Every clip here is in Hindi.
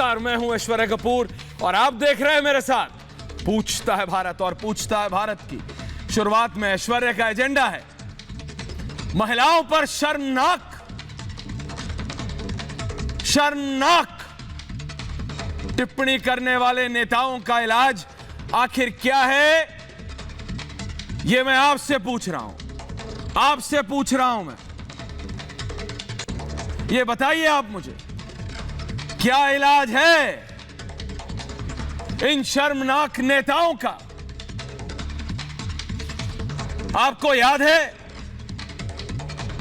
नमस्कार, मैं हूं ऐश्वर्या कपूर और आप देख रहे हैं मेरे साथ पूछता है भारत। और पूछता है भारत की शुरुआत में ऐश्वर्या का एजेंडा है महिलाओं पर शर्मनाक टिप्पणी करने वाले नेताओं का इलाज आखिर क्या है, यह मैं आपसे पूछ रहा हूं। मैं ये बताइए आप मुझे, क्या इलाज है इन शर्मनाक नेताओं का? आपको याद है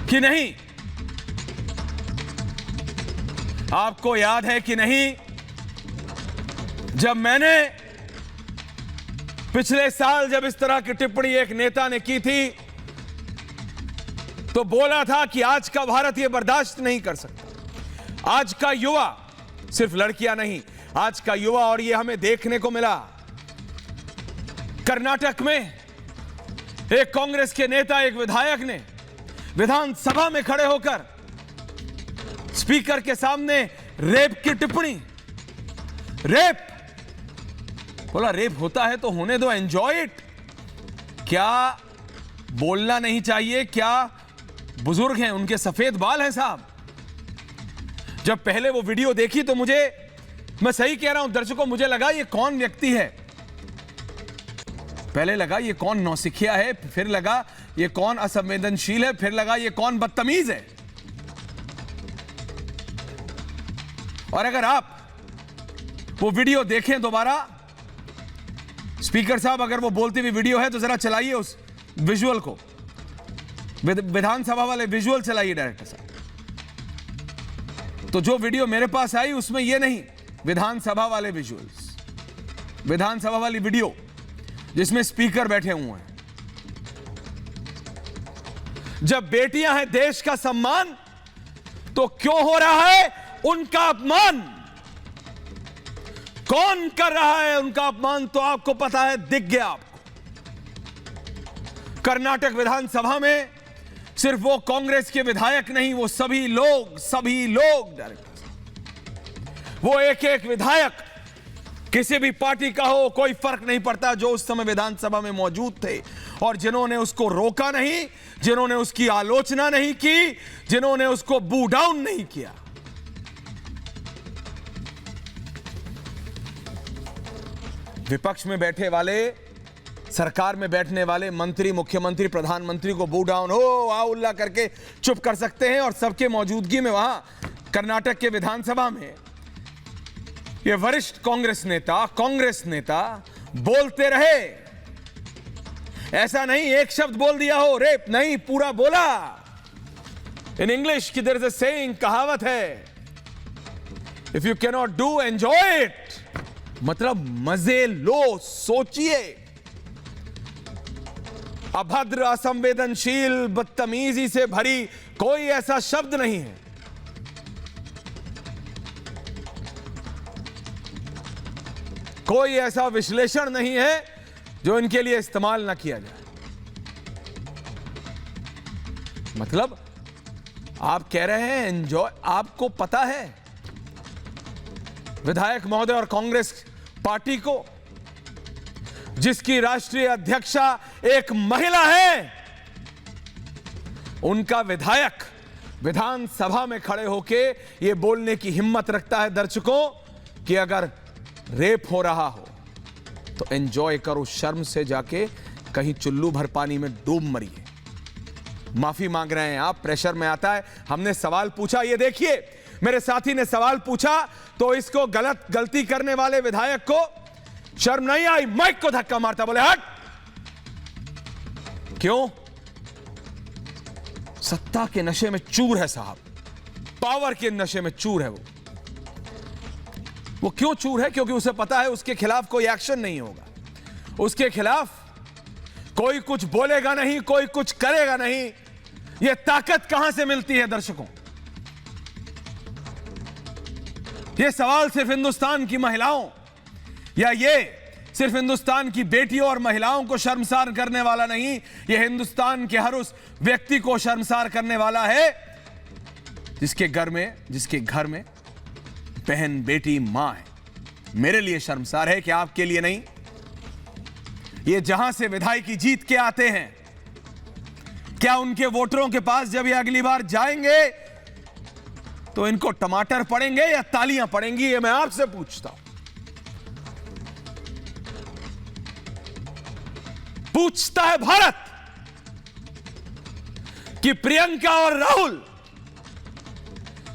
कि नहीं? आपको याद है कि नहीं, जब मैंने पिछले साल जब इस तरह की टिप्पणी एक नेता ने की थी तो बोला था कि आज का भारत यह बर्दाश्त नहीं कर सकता। आज का युवा, सिर्फ लड़कियां नहीं, आज का युवा, और यह हमें देखने को मिला कर्नाटक में एक कांग्रेस के नेता, एक विधायक ने विधानसभा में खड़े होकर स्पीकर के सामने रेप की टिप्पणी। रेप बोला, रेप होता है तो होने दो, एंजॉय इट। क्या बोलना नहीं चाहिए? क्या बुजुर्ग हैं, उनके सफेद बाल हैं साहब। जब पहले वो वीडियो देखी तो मैं सही कह रहा हूं दर्शकों, मुझे लगा ये कौन व्यक्ति है। पहले लगा ये कौन नौसिखिया है, फिर लगा ये कौन असंवेदनशील है, फिर लगा ये कौन बदतमीज है। और अगर आप वो वीडियो देखें दोबारा, स्पीकर साहब अगर वो बोलती हुई वीडियो है तो जरा चलाइए उस विजुअल को, विधानसभा वाले विजुअल चलाइए डायरेक्टर साहब। तो जो वीडियो मेरे पास आई उसमें ये नहीं, विधानसभा वाले विजुअल्स, विधानसभा वाली वीडियो जिसमें स्पीकर बैठे हुए हैं। जब बेटियां हैं देश का सम्मान, तो क्यों हो रहा है उनका अपमान? कौन कर रहा है उनका अपमान? तो आपको पता है, दिख गया आपको। कर्नाटक विधानसभा में सिर्फ वो कांग्रेस के विधायक नहीं, वो सभी लोग वो एक विधायक किसी भी पार्टी का हो, कोई फर्क नहीं पड़ता, जो उस समय विधानसभा में मौजूद थे और जिन्होंने उसको रोका नहीं, जिन्होंने उसकी आलोचना नहीं की, जिन्होंने उसको बू डाउन नहीं किया। विपक्ष में बैठे वाले, सरकार में बैठने वाले मंत्री, मुख्यमंत्री, प्रधानमंत्री को बू डाउन हो आ उल्ला करके चुप कर सकते हैं, और सबके मौजूदगी में वहां कर्नाटक के विधानसभा में ये वरिष्ठ कांग्रेस नेता बोलते रहे। ऐसा नहीं एक शब्द बोल दिया हो, रेप नहीं, पूरा बोला। इन इंग्लिश की देयर इज अ सेइंग, कहावत है, if you can not do enjoy it, मतलब मजे लो, सोचिए। अभद्र, असंवेदनशील, बदतमीजी से भरी कोई ऐसा शब्द नहीं है। कोई ऐसा विश्लेषण नहीं है जो इनके लिए इस्तेमाल ना किया जाए। मतलब आप कह रहे हैं एंजॉय, आपको पता है विधायक महोदय और कांग्रेस पार्टी को, जिसकी राष्ट्रीय अध्यक्षा एक महिला है, उनका विधायक विधानसभा में खड़े होके यह बोलने की हिम्मत रखता है दर्शकों कि अगर रेप हो रहा हो तो एंजॉय करो, शर्म से जाके कहीं चुल्लू भर पानी में डूब मरिए। माफी मांग रहे हैं आप, प्रेशर में आता है। हमने सवाल पूछा, ये देखिए मेरे साथी ने सवाल पूछा तो इसको गलती करने वाले विधायक को शर्म नहीं आई, माइक को धक्का मारता, बोले हट। क्यों? सत्ता के नशे में चूर है साहब, पावर के नशे में चूर है वो क्यों चूर है? क्योंकि उसे पता है उसके खिलाफ कोई एक्शन नहीं होगा, उसके खिलाफ कोई कुछ बोलेगा नहीं, कोई कुछ करेगा नहीं। यह ताकत कहां से मिलती है दर्शकों? यह सवाल सिर्फ हिंदुस्तान की महिलाओं या ये सिर्फ हिंदुस्तान की बेटियों और महिलाओं को शर्मसार करने वाला नहीं, यह हिंदुस्तान के हर उस व्यक्ति को शर्मसार करने वाला है जिसके घर में बहन, बेटी, मां है। मेरे लिए शर्मसार है कि आपके लिए नहीं। ये जहां से विधायकी जीत के आते हैं, क्या उनके वोटरों के पास जब ये अगली बार जाएंगे तो इनको टमाटर पड़ेंगे या तालियां पड़ेंगी? ये मैं आपसे पूछता हूं। पूछता है भारत कि प्रियंका और राहुल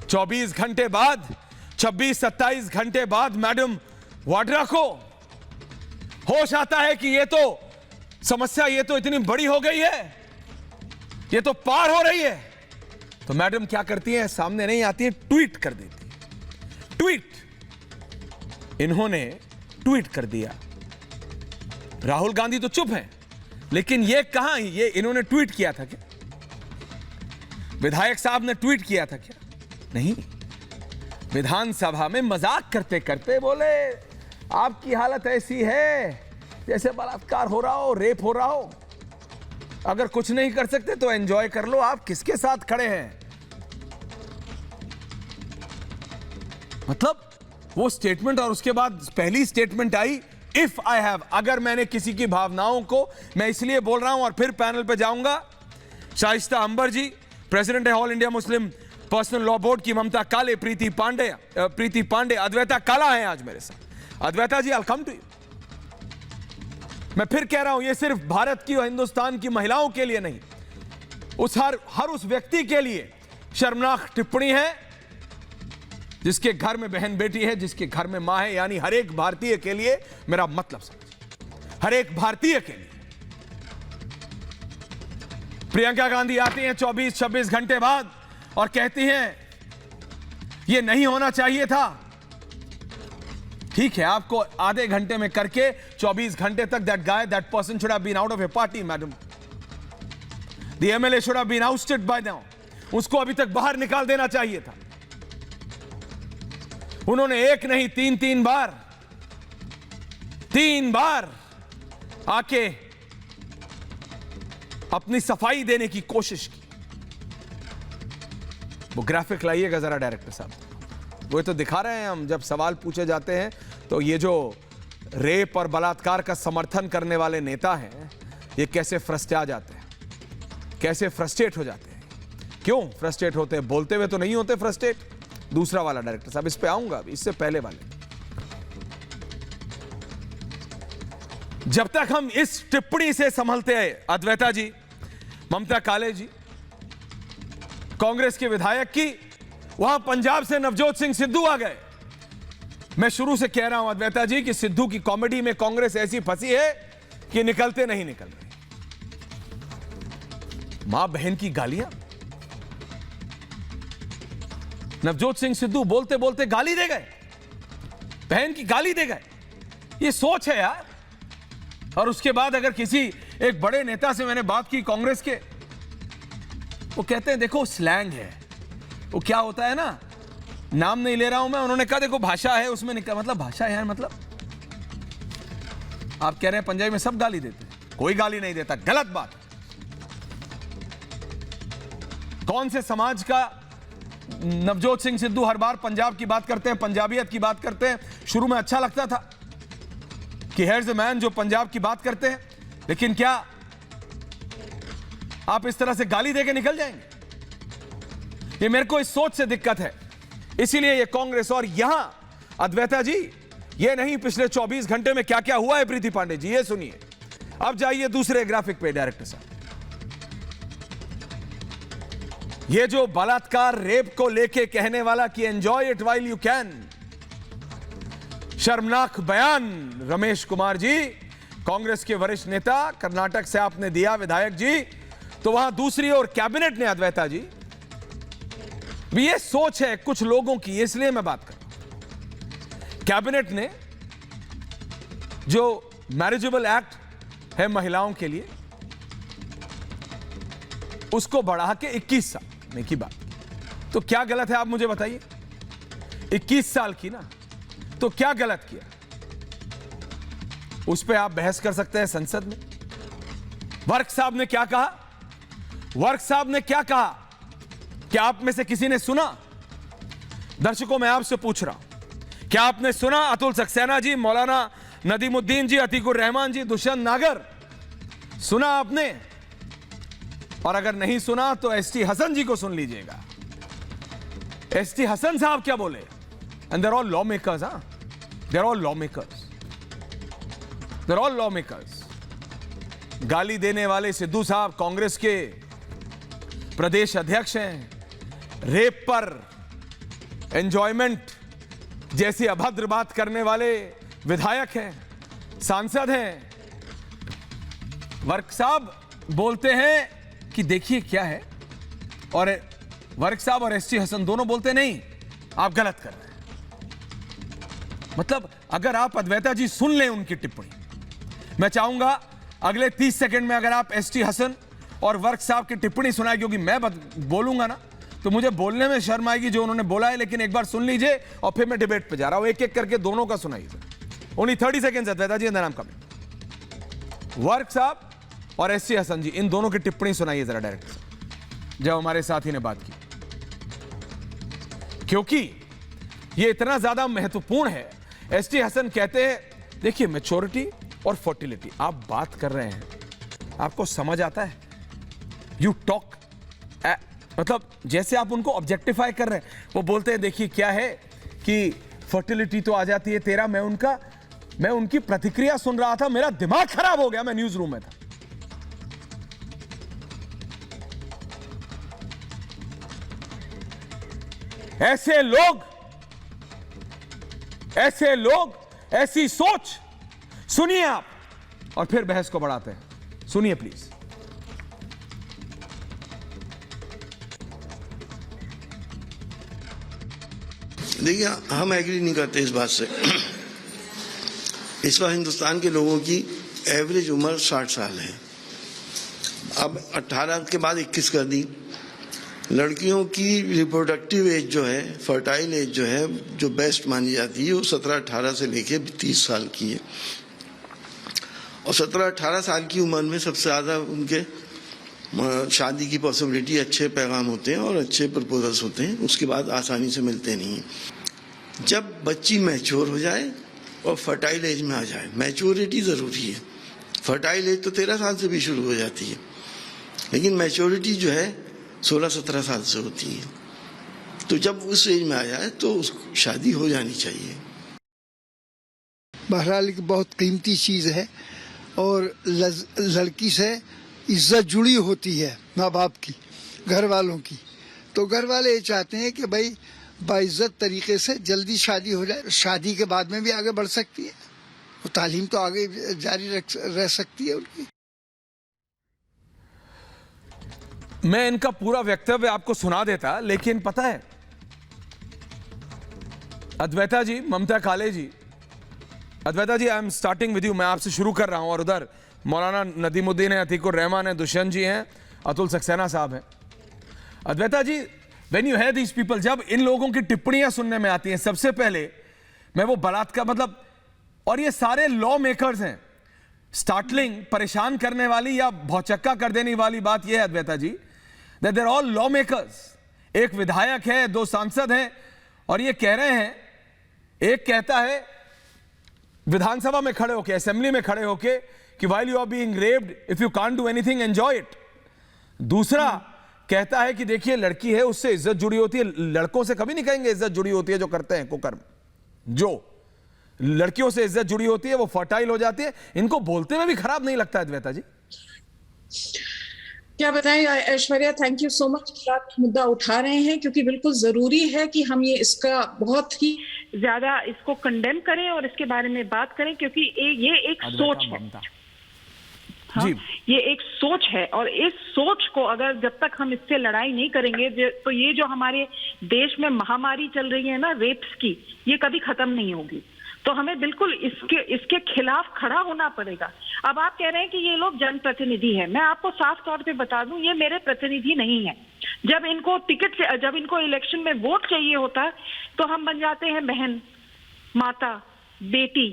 24 घंटे बाद, 26-27 घंटे बाद मैडम वाड्रा को होश आता है कि ये तो समस्या, ये तो इतनी बड़ी हो गई है, ये तो पार हो रही है। तो मैडम क्या करती है? सामने नहीं आती है, ट्वीट कर देती है। ट्वीट, इन्होंने ट्वीट कर दिया। राहुल गांधी तो चुप हैं, लेकिन ये कहां, ये इन्होंने ट्वीट किया था क्या? विधायक साहब ने ट्वीट किया था क्या? नहीं। विधानसभा में मजाक करते करते बोले आपकी हालत ऐसी है जैसे बलात्कार हो रहा हो, रेप हो रहा हो। अगर कुछ नहीं कर सकते तो एंजॉय कर लो, आप किसके साथ खड़े हैं? मतलब वो स्टेटमेंट, और उसके बाद पहली statement I, if I have, अगर मैंने किसी की भावनाओं को, मैं इसलिए बोल रहा हूं और फिर पैनल पे जाऊंगा। शाइस्ता अंबर जी, प्रेसिडेंट है all India Muslim personal law board की, ममता काले, प्रीति पांडे, अद्वैता काला है आज मेरे साथ। Advaita ji, I will come to you. मैं फिर कह रहा हूं, ये सिर्फ भारत की और हिंदुस्तान की महिलाओं के लिए नहीं, उस हर उस व्यक्ति के लिए शर्मनाक टिप्पणी है जिसके घर में बहन बेटी है, जिसके घर में मां है, यानी हर एक भारतीय के लिए। मेरा मतलब समझिए, हर एक भारतीय के लिए। प्रियंका गांधी आती हैं 24-26 घंटे बाद और कहती हैं यह नहीं होना चाहिए था। ठीक है, आपको आधे घंटे में करके 24 घंटे तक that guy, that person should have been out of a party madam. The MLA should have been ousted by now. उसको अभी तक बाहर निकाल देना चाहिए था। उन्होंने एक नहीं, तीन बार आके अपनी सफाई देने की कोशिश की। वो ग्राफिक लाइएगा जरा डायरेक्टर साहब, वो तो दिखा रहे हैं हम। जब सवाल पूछे जाते हैं तो ये जो रेप और बलात्कार का समर्थन करने वाले नेता हैं, ये कैसे फ्रस्ट्रेट जाते हैं, कैसे फ्रस्ट्रेट हो जाते हैं। क्यों फ्रस्ट्रेट होते हैं? बोलते हुए तो नहीं होते फ्रस्ट्रेट। दूसरा वाला डायरेक्टर साहब, इस पे आऊंगा, इससे पहले वाले। जब तक हम इस टिप्पणी से संभलते हैं, अद्वैता जी, ममता काले जी, कांग्रेस के विधायक की, वहां पंजाब से नवजोत सिंह सिद्धू आ गए। मैं शुरू से कह रहा हूं अद्वैता जी कि सिद्धू की कॉमेडी में कांग्रेस ऐसी फंसी है कि निकलते नहीं निकल रहे। मां बहन की गालियां, नवजोत सिंह सिद्धू बोलते बोलते गाली दे गए, बहन की गाली दे गए। ये सोच है यार। और उसके बाद अगर किसी एक बड़े नेता से मैंने बात की कांग्रेस के, वो कहते हैं देखो स्लैंग है, वो क्या होता है ना, नाम नहीं ले रहा हूं मैं, उन्होंने कहा देखो भाषा है उसमें निकल, मतलब भाषा है मतलब आप कह रहे हैं पंजाबी में सब गाली देते हैं, कोई गाली नहीं देता, गलत बात। कौन से समाज का नवजोत सिंह सिद्धू हर बार पंजाब की बात करते हैं, पंजाबियत की बात करते हैं। शुरू में अच्छा लगता था कि हेयर इज अ मैन जो पंजाब की बात करते हैं, लेकिन क्या आप इस तरह से गाली देके निकल जाएंगे? ये मेरे को इस सोच से दिक्कत है। इसीलिए ये कांग्रेस, और यहां अद्वैता जी, ये नहीं पिछले 24 घंटे में क्या क्या हुआ है प्रीति पांडे जी, ये सुनिए। अब जाइए दूसरे ग्राफिक पे डायरेक्टर साहब। ये जो बलात्कार रेप को लेके कहने वाला कि enjoy it while you can, शर्मनाक बयान रमेश कुमार जी, कांग्रेस के वरिष्ठ नेता, कर्नाटक से आपने दिया विधायक जी। तो वहां दूसरी ओर कैबिनेट ने, अद्वैता जी, ये सोच है कुछ लोगों की, इसलिए मैं बात कर रहा हूं। कैबिनेट ने जो मैरिजेबल एक्ट है महिलाओं के लिए, उसको बढ़ा के 21 साल करने की बात। तो क्या गलत है आप मुझे बताइए? 21 साल की ना, तो क्या गलत किया? उस पर आप बहस कर सकते हैं संसद में। वर्क साहब ने क्या कहा? वर्क साहब ने क्या कहा? क्या आप में से किसी ने सुना? दर्शकों, मैं आपसे पूछ रहा हूं, क्या आपने सुना अतुल सक्सेना जी, मौलाना नदीमुद्दीन जी, अतीकुर रहमान जी, दुष्यंत नागर? सुना आपने? और अगर नहीं सुना तो एसटी हसन जी को सुन लीजिएगा। एसटी हसन साहब क्या बोले? And they're all law makers, they're all law makers, they're all law makers. गाली देने वाले सिद्धू साहब कांग्रेस के प्रदेश अध्यक्ष हैं, रेप पर एंजॉयमेंट जैसी अभद्र बात करने वाले विधायक हैं, सांसद हैं। वर्क साहब बोलते हैं कि देखिए क्या है, और वर्क साहब और एसटी हसन दोनों बोलते नहीं आप गलत कर रहे हैं। मतलब अगर आप अद्वैता जी सुन लें उनकी टिप्पणी, मैं चाहूंगा अगले 30 सेकंड में अगर आप एसटी हसन और वर्क साहब की टिप्पणी सुनाए, क्योंकि मैं बोलूंगा ना तो मुझे बोलने में शर्म आएगी जो उन्होंने बोला है, लेकिन एक बार सुन लीजिए और फिर मैं डिबेट पे जा रहा हूं। एक एक करके दोनों का सुनाइए। ओनली 30 सेकंड्स अद्वैता जी, नाम कमेंट। वर्क साहब और एसटी हसन जी, इन दोनों की टिप्पणी सुनाइए जरा डायरेक्ट जब हमारे साथी ने बात की, क्योंकि यह इतना ज्यादा महत्वपूर्ण है। एसटी हसन कहते हैं देखिए मैच्योरिटी और फर्टिलिटी आप बात कर रहे हैं, आपको समझ आता है? यू टॉक मतलब जैसे आप उनको ऑब्जेक्टिफाई कर रहे हैं। वो बोलते हैं देखिए क्या है कि फर्टिलिटी तो आ जाती है तेरा। मैं उनकी प्रतिक्रिया सुन रहा था, मेरा दिमाग खराब हो गया, मैं न्यूज रूम में था। ऐसे लोग ऐसी सोच, सुनिए आप और फिर बहस को बढ़ाते हैं। सुनिए प्लीज। देखिए, हम एग्री नहीं करते इस बात से। इस बार हिंदुस्तान के लोगों की एवरेज उम्र 60 साल है। अब 18 के बाद 21 कर दी। लड़कियों की रिप्रोडक्टिव एज जो है, फर्टाइल एज जो है, जो बेस्ट मानी जाती है, वो 17-18 से लेके 30 साल की है। और 17-18 साल की उम्र में सबसे ज़्यादा उनके शादी की पॉसिबिलिटी, अच्छे पैगाम होते हैं और अच्छे प्रपोजल्स होते हैं, उसके बाद आसानी से मिलते नहीं हैं। जब बच्ची मैच्योर हो जाए और फर्टाइल एज में आ जाए, मैच्योरिटी ज़रूरी है। फर्टाइल एज तो 13 साल से भी शुरू हो जाती है, लेकिन मैच्योरिटी जो है 16-17 साल से होती है। तो जब उस एज में आ जाए तो उसको शादी हो जानी चाहिए। बहरहाल एक बहुत कीमती चीज़ है और लड़की से इज्जत जुड़ी होती है माँ बाप की, घर वालों की। तो घर वाले ये चाहते हैं कि भाई बाइज्जत तरीके से जल्दी शादी हो जाए। शादी के बाद में भी आगे बढ़ सकती है, वो तालीम तो आगे जारी रह सकती है उनकी। मैं इनका पूरा वक्तव्य आपको सुना देता, लेकिन पता है Advaita ji, Mamta Kale ji, Advaita ji I am starting with you, मैं आपसे शुरू कर रहा हूं। और उधर मौलाना नदीमुद्दीन है, अतीकुर रहमान है, दुष्यंत जी हैं, अतुल सक्सेना साहब हैं। Advaita ji, when you have these people, जब इन लोगों की टिप्पणियां सुनने में आती हैं, सबसे पहले मैं वो बलात्कार मतलब, और ये सारे लॉ मेकर्स हैं। स्टार्टलिंग, परेशान करने वाली या भौचक्का कर देने वाली बात यह है Advaita ji, that there all law makers. एक विधायक है, 2 सांसद हैं, और ये कह रहे हैं, एक कहता है विधानसभा में खड़े होके, असेंबली में खड़े होके कि while you are being raped, if you can't do anything, enjoy it। दूसरा कहता है कि देखिए लड़की है, उससे इज्जत जुड़ी होती है। लड़कों से कभी नहीं कहेंगे इज्जत जुड़ी होती है जो करते हैं कुकर्म। जो लड़कियों से इज्जत जुड़ी होती है वो फर्टाइल हो जाती है। इनको बोलते में भी खराब नहीं लगता अद्वैता जी? क्या बताएं Aishwarya, thank you so much. आप मुद्दा उठा रहे हैं क्योंकि बिल्कुल जरूरी है कि हम ये इसका बहुत ही ज्यादा इसको कंडेम करें और इसके बारे में बात करें, क्योंकि ये एक सोच है। हाँ, ये एक सोच है और इस सोच को अगर जब तक हम इससे लड़ाई नहीं करेंगे तो ये जो हमारे देश में महामारी चल रही है ना रेप्स की, ये कभी खत्म नहीं होगी। तो हमें बिल्कुल इसके खिलाफ खड़ा होना पड़ेगा। अब आप कह रहे हैं कि ये लोग जनप्रतिनिधि हैं, मैं आपको साफ तौर पे बता दूं ये मेरे प्रतिनिधि नहीं है। जब इनको टिकट से, जब इनको इलेक्शन में वोट चाहिए होता है तो हम बन जाते हैं बहन, माता, बेटी,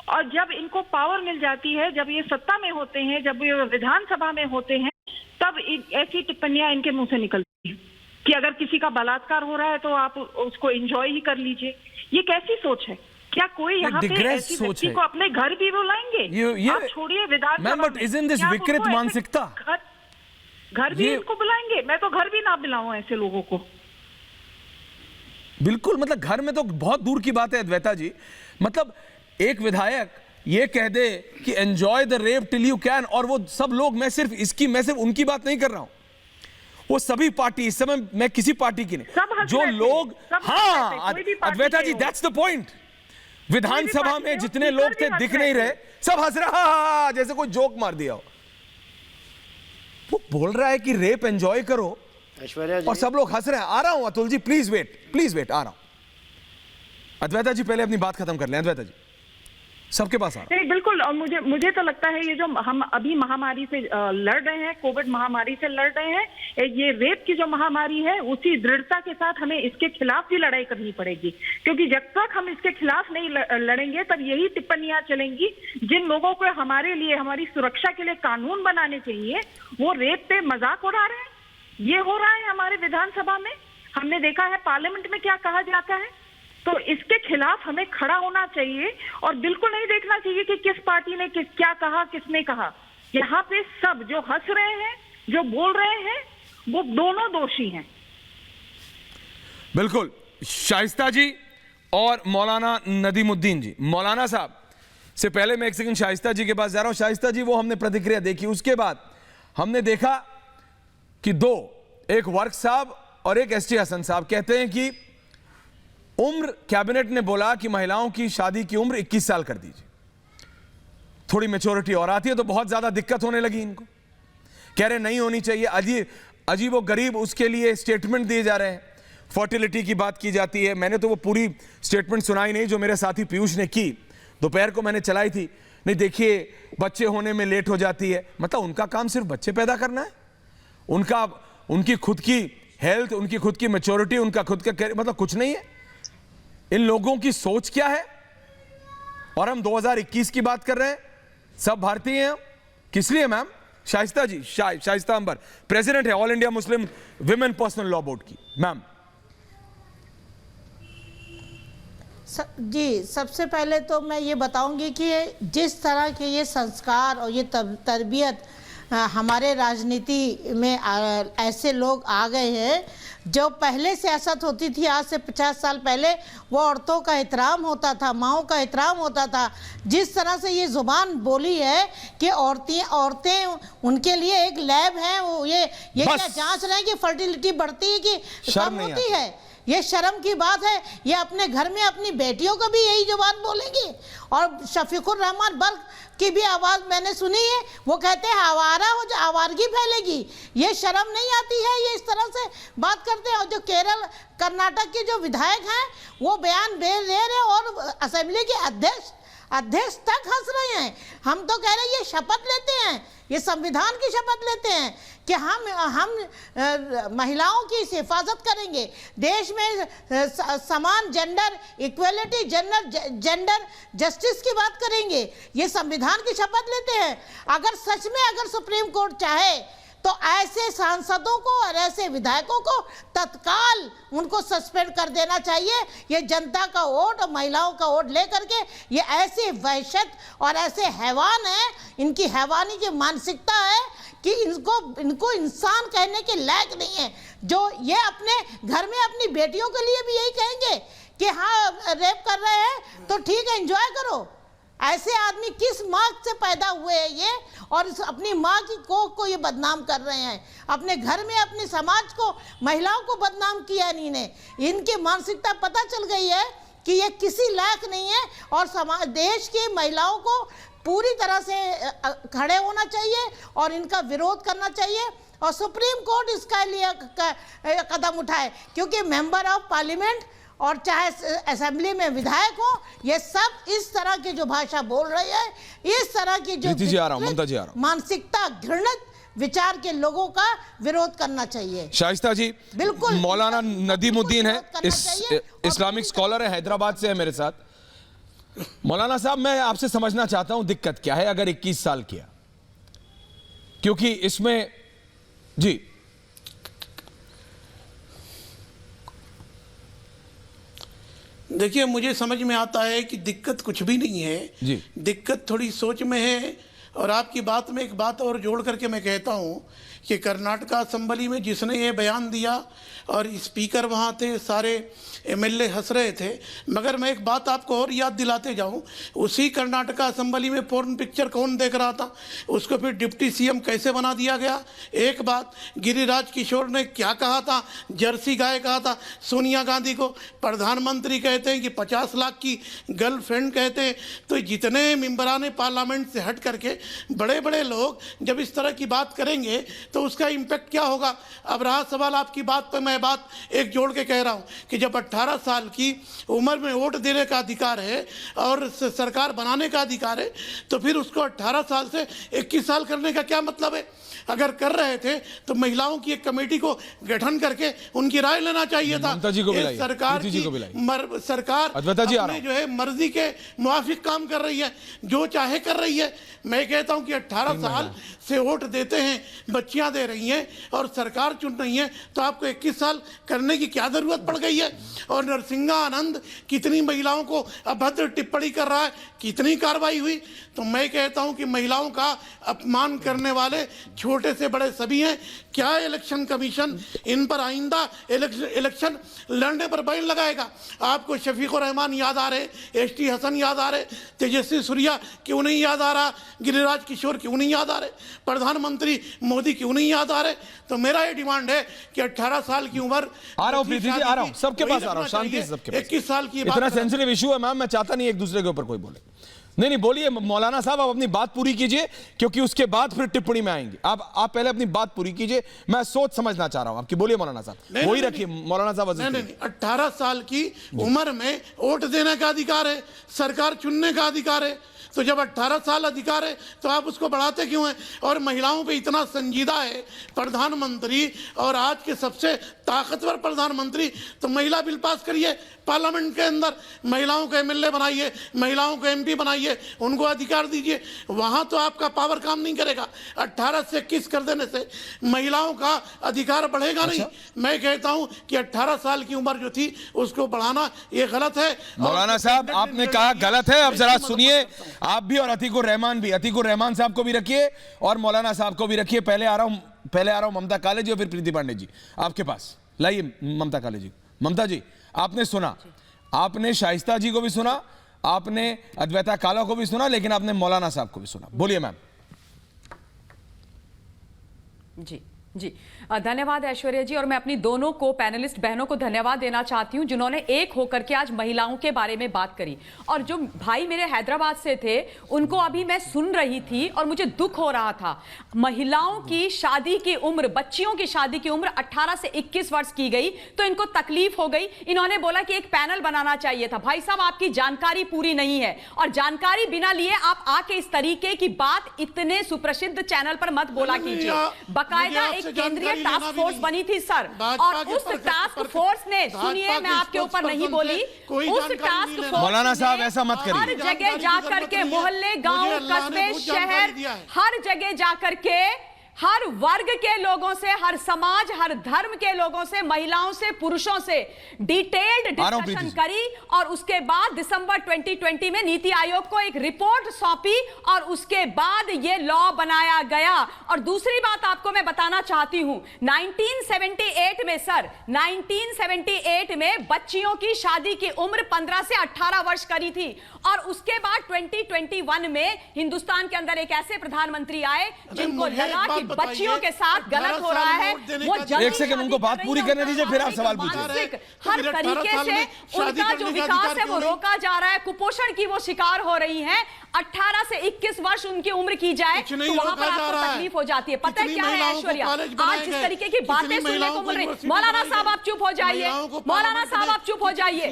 और जब इनको पावर मिल जाती है, जब ये सत्ता में होते हैं, जब ये विधानसभा में होते हैं, तब ऐसी टिप्पणियां इनके मुंह से निकलती हैं कि अगर किसी का बलात्कार हो रहा है तो आप उसको एंजॉय ही कर लीजिए। ये कैसी सोच है? क्या कोई यहाँ पे digress ऐसी सोच व्यक्ति है। को अपने घर भी बुलाएंगे? ये आप छोड़िए विधानसभा मैम, but में। isn't this क्या आप विकृत उनको ऐसे मानसिकता? घर भी ये- इनको बुलाएंगे? मैं तो घर भी ना बुलाऊं ऐसे लोगों को। बिल्कुल, मतलब घर में तो बहुत दूर की बात है अद्वैता जी। मतलब एक विधायक ये कह दे कि enjoy the rape till you can, और वो सब लोग, मैं सिर्फ उनकी बात नहीं कर रहा हूं, वो सभी पार्टी, इस समय मैं किसी पार्टी की सब नहीं, हंस जो रहे थे, लोग, सब हंस हाँ रहे थे, कोई भी पार्टी अद्वैता के जी, हो। That's the point. Vidhan Sabha party में के हो, जितने स्पीकर लोग भी थे हंस दिख रहे नहीं थे। रहे, सब हंस रहा जैसे कोई जोक मार दिया हो। वो बोल रहा है कि रेप एंजॉय करो ऐश्वर्या और जी, सब लोग हंस रहे हैं। आ रहा हूं अतुल जी, प्लीज वेट, आ रहा हूं। अद्वैता जी पहले अपनी बात खत्म कर लें। अद्वैता जी, सबके पास आ रहा नहीं, बिल्कुल। और मुझे तो लगता है ये जो हम अभी महामारी से लड़ रहे हैं, कोविड महामारी से लड़ रहे हैं, ये रेप की जो महामारी है, उसी दृढ़ता के साथ हमें इसके खिलाफ भी लड़ाई करनी पड़ेगी। क्योंकि जब तक हम इसके खिलाफ नहीं लड़ेंगे, तब यही टिप्पणियां चलेंगी। जिन लोगों को हमारे लिए, हमारी सुरक्षा के लिए कानून बनाने चाहिए, वो रेप पे मजाक उड़ा रहे हैं। ये हो रहा है हमारे विधानसभा में। हमने देखा है पार्लियामेंट में क्या कहा जाता है। तो इसके खिलाफ हमें खड़ा होना चाहिए और बिल्कुल नहीं देखना चाहिए कि किस पार्टी ने क्या कहा, किसने कहा। यहाँ पे सब जो हंस रहे हैं, जो बोल रहे हैं, वो दोनों दोषी हैं। बिल्कुल। शाइस्ता जी और मौलाना नदीमुद्दीन जी। मौलाना साहब से पहले मैं एक सेकंड शाइस्ता जी के पास जा रहा हूं। शाइस्ता जी, वो हमने प्रतिक्रिया देखी, उसके बाद हमने देखा कि दो, एक वर्क साहब और एक एसटी हसन साहब कहते हैं कि उम्र, कैबिनेट ने बोला कि महिलाओं की शादी की उम्र 21 साल कर दीजिए। थोड़ी मेच्योरिटी और आती है तो बहुत ज्यादा दिक्कत होने लगी इनको। कह रहे नहीं होनी चाहिए। अजीब व गरीब उसके लिए स्टेटमेंट दिए जा रहे हैं। फर्टिलिटी की बात की जाती है। मैंने तो वो पूरी स्टेटमेंट सुनाई नहीं जो मेरे साथी पीयूष ने की, दोपहर को मैंने चलाई थी। नहीं, देखिए बच्चे होने में लेट हो जाती है। मतलब उनका काम सिर्फ बच्चे पैदा करना है? उनकी खुद की हेल्थ, उनकी खुद की मेच्योरिटी, उनका खुद का मतलब कुछ नहीं है? इन लोगों की सोच क्या है? और हम 2021 की बात कर रहे हैं, सब भारतीय हैं। किस लिए मैम? शाइस्ता जी, शाइस्ता अंबर प्रेसिडेंट है all India Muslim women personal law board की। मैम जी, सबसे पहले तो मैं ये बताऊंगी कि जिस तरह के ये संस्कार और ये तरबियत हमारे राजनीति में ऐसे लोग आ गए हैं, जो पहले सियासत होती थी, आज से 50 साल पहले वो औरतों का एहतराम होता था, माँओं का एहतराम होता था। जिस तरह से ये जुबान बोली है कि औरतें उनके लिए एक लैब है, वो ये क्या जांच रहे हैं कि फर्टिलिटी बढ़ती है कि कम होती है। ये शर्म की बात है। ये अपने घर में अपनी बेटियों को भी यही जुबान बोलेंगे। और शफीकुर रहमान बर्क की भी आवाज़ मैंने सुनी है, वो कहते हैं आवारा हो जाए, आवारगी फैलेगी। ये शर्म नहीं आती है? ये इस तरह से बात करते हैं। और जो केरल कर्नाटक के जो विधायक हैं, वो बयान दे रहे और असेंबली के अध्यक्ष तक हंस रहे हैं। हम तो कह रहे हैं ये शपथ लेते हैं, ये संविधान की शपथ लेते हैं कि हम महिलाओं की हिफाजत करेंगे, देश में समान जेंडर इक्वलिटी, जेंडर जस्टिस की बात करेंगे। ये संविधान की शपथ लेते हैं। अगर सच में अगर सुप्रीम कोर्ट चाहे तो ऐसे सांसदों को और ऐसे विधायकों को तत्काल उनको सस्पेंड कर देना चाहिए। ये जनता का वोट और महिलाओं का वोट लेकर के ये ऐसे वहशत और ऐसे हैवान हैं, इनकी हैवानी की मानसिकता है कि इनको इंसान कहने के लायक नहीं है। जो ये अपने घर में अपनी बेटियों के लिए भी यही कहेंगे कि हाँ रेप कर रहे हैं तो ठीक है, एंजॉय करो। ऐसे आदमी किस माँ से पैदा हुए हैं ये, और अपनी माँ की कोख को ये बदनाम कर रहे हैं। अपने घर में अपने समाज को, महिलाओं को बदनाम किया इन्होंने। इनकी मानसिकता पता चल गई है कि ये किसी लायक नहीं है। और समाज, देश की महिलाओं को पूरी तरह से खड़े होना चाहिए और इनका विरोध करना चाहिए और सुप्रीम कोर्ट इसका लिए कदम उठाए। क्योंकि मेंबर ऑफ पार्लियामेंट और चाहे असेंबली में विधायक हो, ये सब इस तरह की जो भाषा बोल रहे हैं, इस तरह की जो मानसिकता, घृणित विचार के लोगों का विरोध करना चाहिए। शाइस्ता जी, बिल्कुल मौलाना नदीमुद्दीन है, इस्लामिक स्कॉलर है, हैदराबाद से है मेरे साथ। मौलाना साहब, मैं आपसे समझना चाहता हूं दिक्कत क्या है अगर 21 साल किया, क्योंकि इसमें जी देखिए, मुझे समझ में आता है कि दिक्कत कुछ भी नहीं है जी। दिक्कत थोड़ी सोच में है। और आपकी बात में एक बात और जोड़ करके मैं कहता हूं कि कर्नाटक असेंबली में जिसने ये बयान दिया और स्पीकर वहाँ थे, सारे एमएलए हंस रहे थे, मगर मैं एक बात आपको और याद दिलाते जाऊं, उसी कर्नाटक असेंबली में पोर्न पिक्चर कौन देख रहा था, उसको फिर डिप्टी सीएम कैसे बना दिया गया। एक बात, गिरिराज किशोर ने क्या कहा था, जर्सी गाय कहा था सोनिया गांधी को, प्रधानमंत्री कहते हैं कि 50 लाख की गर्लफ्रेंड कहते हैं। तो जितने मेंबरान पार्लियामेंट से हट करके बड़े बड़े लोग जब इस तरह की बात करेंगे तो उसका इम्पैक्ट क्या होगा। अब रहा सवाल आपकी बात पर, मैं बात एक जोड़ के कह रहा हूं कि जब 18 साल की उम्र में वोट देने का अधिकार है और सरकार बनाने का अधिकार है, तो फिर उसको 18 साल से 21 साल करने का क्या मतलब है। अगर कर रहे थे तो महिलाओं की एक कमेटी को गठन करके उनकी राय लेना चाहिए था। सरकार सरकार अपने जो है मर्जी के मुआफिक काम कर रही है, जो चाहे कर रही है। मैं कहता हूं कि 18 साल से वोट देते हैं, बच्चियां दे रही हैं और सरकार चुन रही है, तो आपको 21 साल करने की क्या जरूरत पड़ गई है। और नरसिंहा आनंद कितनी महिलाओं को अभद्र टिप्पणी कर रहा है, कितनी कार्रवाई हुई। तो मैं कहता हूं कि महिलाओं का अपमान करने वाले छोटे से बड़े सभी हैं। क्या इलेक्शन कमीशन इन पर आइंदा इलेक्शन लड़ने पर बैन लगाएगा। आपको शफीकुर रहमान याद आ रहे, एसटी हसन याद आ रहे, तेजस्वी सूर्या क्यों नहीं याद आ रहा, गिरिराज किशोर क्यों नहीं याद आ रहे, प्रधानमंत्री मोदी क्यों नहीं याद आ रहे। तो मेरा ये डिमांड है कि 18 साल की उम्र, आ रहा हूं प्रीति जी, आ रहा हूं, सबके पास आ रहा हूं, शांति से सबके पास। 21 साल की इतना सेंसिटिव इशू है मैम, मैं चाहता नहीं एक दूसरे के ऊपर कोई बोले। नहीं बोलिए मौलाना साहब, आप अपनी बात पूरी कीजिए, क्योंकि उसके बाद फिर टिप्पणी में आएंगे। आप पहले अपनी बात पूरी कीजिए, मैं सोच समझना चाह रहा हूं आपकी। बोलिए मौलाना साहब, वही रखिए मौलाना साहब। नहीं, 18 साल की उम्र में वोट देने का अधिकार है, सरकार चुनने का अधिकार है। तो जब 18 साल अधिकार है तो आप उसको बढ़ाते क्यों हैं। और महिलाओं पे इतना संजीदा है प्रधानमंत्री, और आज के सबसे ताकतवर प्रधानमंत्री, तो महिला बिल पास करिए पार्लियामेंट के अंदर, महिलाओं को एमएलए बनाइए, महिलाओं को एमपी बनाइए, उनको अधिकार दीजिए। वहां तो आपका पावर काम नहीं करेगा। 18 से 21 कर देने से महिलाओं का अधिकार बढ़ेगा नहीं। मैं कहता हूं कि 18 साल की उम्र जो थी उसको बढ़ाना ये गलत है। मौलाना साहब, आपने कहा गलत है, अब जरा सुनिए आप भी, और अतीकुर रहमान भी। अतीकुर रहमान साहब को भी रखिए और मौलाना साहब को भी रखिए। पहले आ रहा हूं ममता काले जी और फिर प्रीति पांडे जी आपके पास। लाइए ममता काले जी। ममता जी, आपने सुना, आपने शाइस्ता जी को भी सुना, आपने अद्वैता काला को भी सुना, लेकिन आपने मौलाना साहब को भी सुना। बोलिए मैम। जी जी, धन्यवाद ऐश्वर्या जी। और मैं अपनी दोनों को पैनलिस्ट बहनों को धन्यवाद देना चाहती हूं जिन्होंने एक होकर के आज महिलाओं के बारे में बात करी। और जो भाई मेरे हैदराबाद से थे उनको अभी मैं सुन रही थी और मुझे दुख हो रहा था। महिलाओं की शादी की उम्र, बच्चियों की शादी की उम्र 18 से 21 वर्ष की गई तो इनको तकलीफ हो गई। इन्होंने बोला कि एक पैनल बनाना चाहिए था। भाई साहब, आपकी जानकारी पूरी नहीं है और जानकारी बिना लिए आप आके इस तरीके की बात इतने सुप्रसिद्ध चैनल पर मत बोला कीजिए। बकायदा एक केंद्रीय टास्क फोर्स बनी थी सर, और उस टास्क फोर्स ने, सुनिए मैं आपके ऊपर नहीं बोली, उस टास्क फोर्स मौलाना साहब ऐसा मत करिए। हर जगह जाकर के, मोहल्ले, गांव, कस्बे, शहर, हर जगह जाकर के हर वर्ग के लोगों से, हर समाज, हर धर्म के लोगों से, महिलाओं से, पुरुषों से डिटेल्ड डिस्कशन करी और उसके बाद दिसंबर 2020 में नीति आयोग को एक रिपोर्ट सौंपी और उसके बाद ये लॉ बनाया गया। और दूसरी बात आपको मैं बताना चाहती हूं, 1978 में सर, 1978 में बच्चियों की शादी की उम्र 15 से 18 वर्ष करी थी और उसके बाद 2021 में हिंदुस्तान के अंदर एक ऐसे प्रधानमंत्री आए जिनको लगा कि बच्चियों के साथ गलत हो रहा है। वो एक सेकंड उनको बात पूरी करने दीजिए, फिर आप सवाल पूछिए। हर तरीके से उनका जो विकास है वो रोका जा रहा है, कुपोषण की वो शिकार हो रही है। 18 से 21 वर्ष उनकी उम्र की जाए तो वहां पर आपको तकलीफ हो जाती है। पता है क्या है ऐश्वर्या, आज जिस तरीके की बातें सुनने को मिल रही। मौलाना साहब आप चुप हो जाइए, मौलाना साहब आप चुप हो जाइए,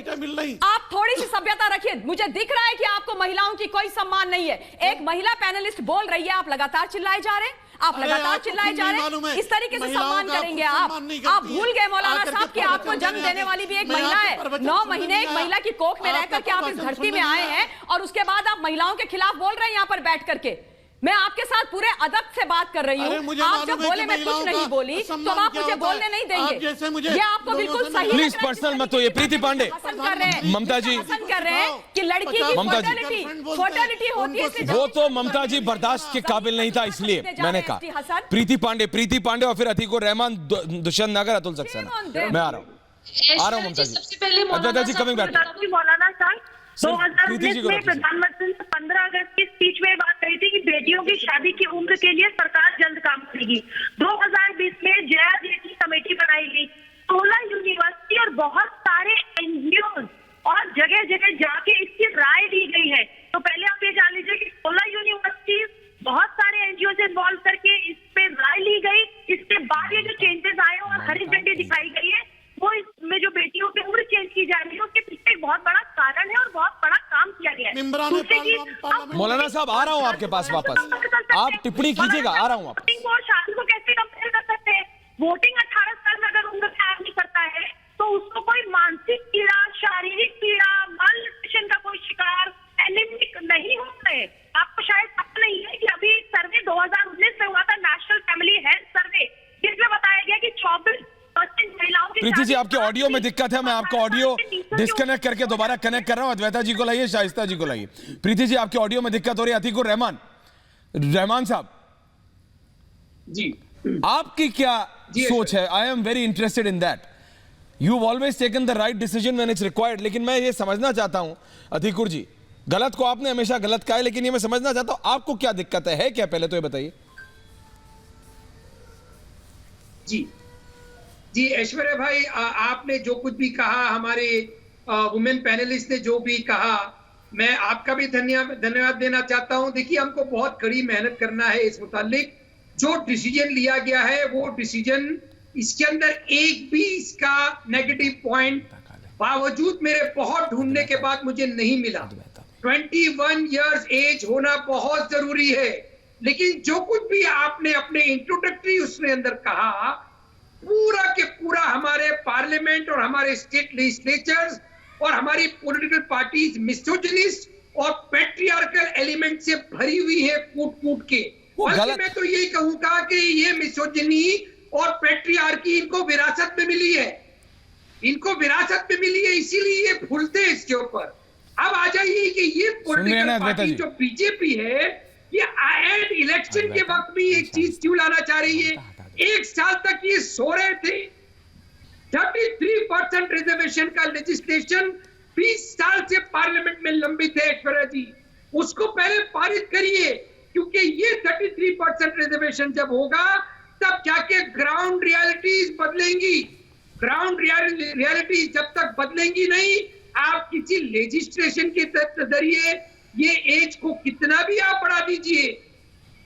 आप थोड़ी सी सभ्यता रखिए। मुझे दिख रहा है कि आपको महिलाओं की कोई सम्मान नहीं है। एक महिला पैनलिस्ट बोल रही है, आप लगातार चिल्लाए जा रहे हैं, आप लगातार चिल्लाए जा रहे हैं। इस तरीके से सम्मान करेंगे आप भूल गए मौलाना साहब कि आपको जन्म देने वाली भी एक महिला है। 9 महीने एक महिला की कोख में रहकर के आप इस धरती में आए हैं और उसके बाद आप महिलाओं के खिलाफ बोल रहे हैं यहां पर बैठ करके। मैं आपके साथ पूरे अदब से बात कर रही अरे हूँ। मुझे आप मालूम जब है बोले कि मैं कुछ महिलाओं नहीं का बोली तो सम्मान आप क्या मुझे होता है। बोलने नहीं आप देंगे। जैसे मुझे ये आपको लोगों बिल्कुल से सही नहीं- प्लीज लग रहा है। पर्सनल मत होइए। प्रीति पांडे, पसंद कर रहे हैं, ममता जी, पसंद कर रहे हैं कि लड़की की ममता जी, फर्टिलिटी होती है, इसलिए वो तो ममता जी बर्दाश्त के काबिल नहीं था, इसलिए मैंने कहा प्रीति पांडे और फिर अतीकुर रहमान, दुष्यंत नगर, अतुल सक्सेना। मैं आ रहा हूँ ममता जी। सबसे पहले अद्वैता जी कमिंग बैक। मौलाना साहब सिर्फ प्रीति जी 2019 को में रखिए। प्रधानमंत्री ने 15 अगस्त की स्पीच में बात कही थी कि बेटियों की शादी की उम्र के लिए सरकार जल्द काम करेगी। 2020 में जया जेटली कमेटी बनाई गई। 16 यूनिवर्सिटी और बहुत सारे एनजीओ और जगह जगह जाके इसकी राय ली गई है। तो पहले आप ये जान लीजिए कि 16 यूनिवर्सिटी, बहुत सारे एनजीओ से इन्वॉल्व करके इस पे राय ली गई। इसके बाद ये जो चेंजेस आए और हरी झंडी दिखाई गई है, वो इसमें जो बेटियों की उम्र चेंज की जा रही है उसके पीछे एक बहुत बड़ा कारण है और बहुत बड़ा काम किया गया है। मेंबरान दूसरी चीज, पार्लियामेंट- मौलाना साहब आ रहा हूं आपके पास वापस, आप टिप्पणी कीजिएगा, आ रहा हूं वापस। वोटिंग और शादी को कैसे कंपेयर कर सकते हैं? वोटिंग 18 साल में अगर उम्र से आदमी करता है तो उसको कोई मानसिक पीड़ा, शारीरिक पीड़ा, मालन्यूट्रिशन का कोई शिकार, एनीमिक नहीं होता है। आपको शायद पता नहीं है कि अभी सर्वे 2019 में हुआ था, नेशनल फैमिली हेल्थ सर्वे, जिसमें बताया गया कि 24% महिलाओं की प्रीति जी शादी आपके ऑडियो में दिक्कत है, मैं आपका ऑडियो डिस्कनेक्ट करके दोबारा कनेक्ट कर रहा हूं। अद्वैता जी को लाइए, शाइस्ता जी को लाइए। प्रीति जी आपके ऑडियो में दिक्कत हो रही है। अतीकुर रहमान साहब जी आपकी क्या सोच है? I am very interested in that. You always taken the right decision when it's required. लेकिन मैं ये समझना चाहता हूं अतीकुर जी, गलत को आपने हमेशा गलत कहा है, लेकिन ये मैं समझना चाहता हूं आपको क्या दिक्कत है क्या? पहले तो ये बताइए। जी जी ऐश्वर्या भाई, आपने जो कुछ भी कहा, हमारे वुमेन पैनलिस्ट ने जो भी कहा, मैं आपका भी धन्यवाद देना चाहता हूं। देखिए, हमको बहुत कड़ी मेहनत करना है इस मुतालिक। जो डिसीजन लिया गया है वो डिसीजन, इसके अंदर एक भी इसका नेगेटिव पॉइंट बावजूद मेरे बहुत ढूंढने के बाद मुझे नहीं मिला। 21 इयर्स एज होना बहुत जरूरी है, लेकिन जो कुछ भी आपने अपने इंट्रोडक्टरी उसमें अंदर कहा, पूरा के पूरा हमारे पार्लियामेंट और हमारे स्टेट लेजिस्लेचर्स और हमारी पॉलिटिकल पार्टीज मिसोजिनिस्ट और पैट्रियार्कल एलिमेंट से भरी हुई है, कूट कूट के। बल्कि मैं तो यही कहूंगा कि ये मिसोजिनी और पैट्रियार्की इनको विरासत में मिली है, इनको विरासत में मिली है, इसीलिए ये भूलते हैं इसके ऊपर। अब आ जाइए कि ये पॉलिटिकल पार्टी जो बीजेपी है, ये एट इलेक्शन के वक्त भी एक चीज क्यों लाना चाह रही है? एक साल तक ये सो रहे थे। 33% रिजर्वेशन का लेजिस्लेशन 20 साल से पार्लियामेंट में लंबित है ऐश्वर्या जी, उसको पहले पारित करिए, क्योंकि ये 33% रिजर्वेशन जब होगा तब जाके ग्राउंड रियलिटीज बदलेंगी। ग्राउंड रियलिटीज जब तक बदलेंगी नहीं, आप किसी लेजिस्लेशन के जरिए ये एज को कितना भी आप बढ़ा दीजिए,